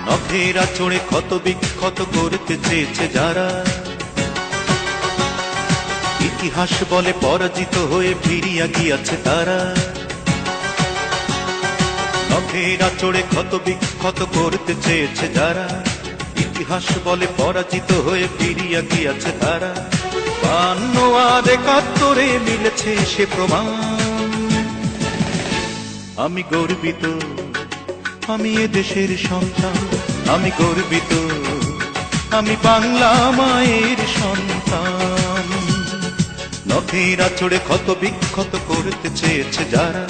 নখের আঁচড়ে ক্ষত বিক্ষত করতে চেয়েছে যারা, ইতিহাস বলে পরাজিত হয়ে ফিরিয়া গিয়াছে তারা। নখের আঁচড়ে ক্ষত বিক্ষত করতে চেয়েছে যারা, ইতিহাস বলে পরাজিত হয়ে ফিরিয়া গিয়াছে তারা। 52 আর 71 মিলেছে সে প্রমাণ। আমি গর্বিত, আমি এ দেশের সন্তান। আমি গর্বিত, আমি বাংলা মায়ের সন্তান। নখের আঁচড়ে ক্ষত বিক্ষত করতে চেয়েছে যারা,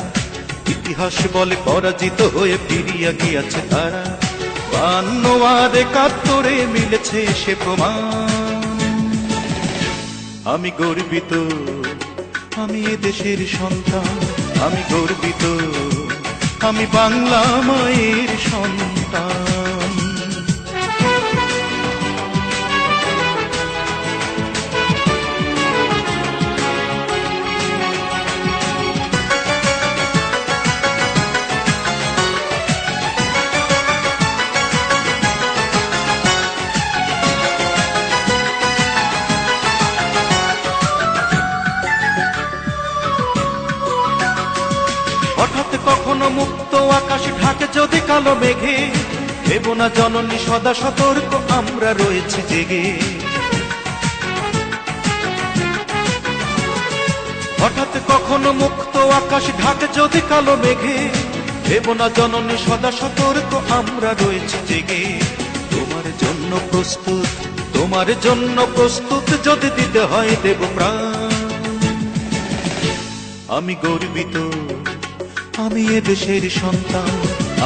ইতিহাস বলে পরাজিত হয়ে ফিরিয়া গিয়াছে তারা। 52 আর 71 মিলেছে সে প্রমাণ। আমি গর্বিত, আমি এ দেশের সন্তান। আমি গর্বিত, আমি বাংলা মায়ের সন্তান। হঠাৎ কখনো মুক্ত আকাশ ঢাকে যদি কালো মেঘে, দেব না জননী সদা সতর্ক, আমরা রয়েছি জেগে। হঠাৎ কখনো মুক্ত আকাশ ঢাকে যদি কালো মেঘে, দেব না জননী সদা সতর্ক, আমরা রয়েছি জেগে। তোমার জন্য প্রস্তুত, তোমার জন্য প্রস্তুত, যদি দিতে হয় দেব প্রাণ। আমি গর্বিত, আমি এ দেশের সন্তান।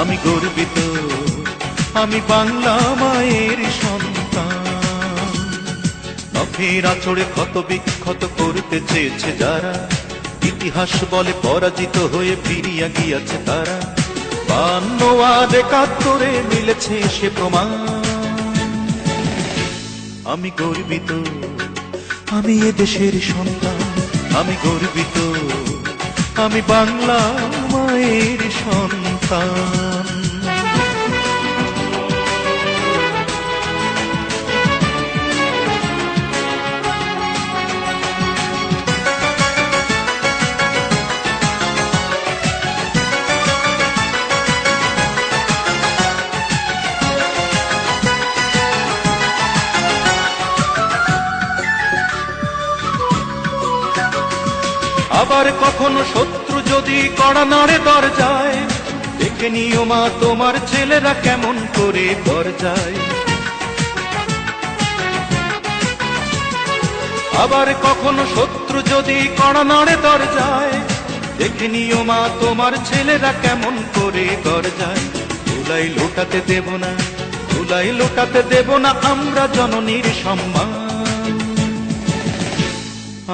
আমি গর্বিত, আমি বাংলা মায়ের সন্তান। নখের আঁচড়ে ক্ষত বিক্ষত করতে চেয়েছে যারা, ইতিহাস বলে পরাজিত হয়ে ফিরিয়া গিয়াছে তারা। 52 আর 71 মিলেছে সে প্রমাণ। আমি গর্বিত, আমি এ দেশের সন্তান। আমি গর্বিত, আমি বাংলা মায়ের সন্তান। আবার কখনো শত্রু যদি কড়া নাড়ে দরজায়, দেখে নিও মা তোমার ছেলেরা কেমন করে গর্জায়। আবার কখনো শত্রু যদি কড়া নাড়ে দরজায়, দেখে নিও মা তোমার ছেলেরা কেমন করে গর্জায়। ধুলাই লোটাতে দেব না, ধুলাই লোটাতে দেব না আমরা জননীর সম্মান।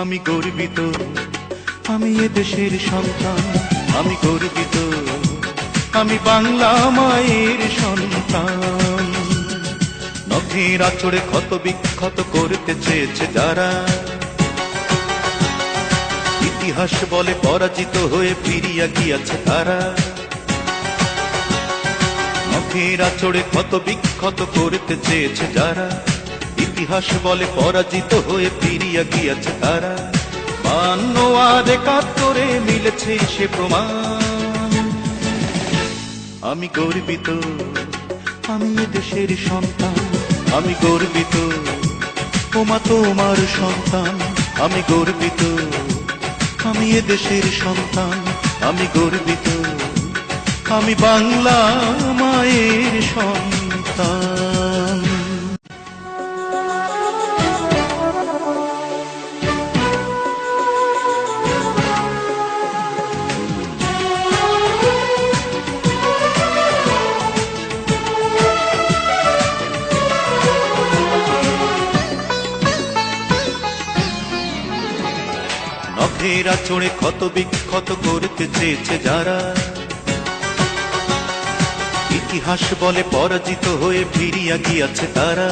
আমি গর্বিত, আমি এ দেশের সন্তান। আমি গর্বিত, আমি বাংলা মায়ের সন্তান। নখের আঁচড়ে ক্ষত বিক্ষত করতে চেয়েছে যারা, ইতিহাস বলে পরাজিত হয়ে ফিরিয়া গিয়াছে তারা। নখের আঁচড়ে ক্ষত বিক্ষত করতে চেয়েছে যারা, ইতিহাস বলে পরাজিত হয়ে ফিরিয়া গিয়াছে তারা। 52 আর 71 মিলেছে সে প্রমাণ। আমি গর্বিত, আমি এ দেশের সন্তান। আমি গর্বিত, ওমা তোমার সন্তান। আমি গর্বিত, আমি এ দেশের সন্তান। আমি গর্বিত, আমি বাংলা মায়ের সন্তান। নখের আঁচড়ে ক্ষত বিক্ষত করতে চেয়েছে যারা, ইতিহাস বলে পরাজিত হয়ে ফিরিয়া গিয়াছে তারা।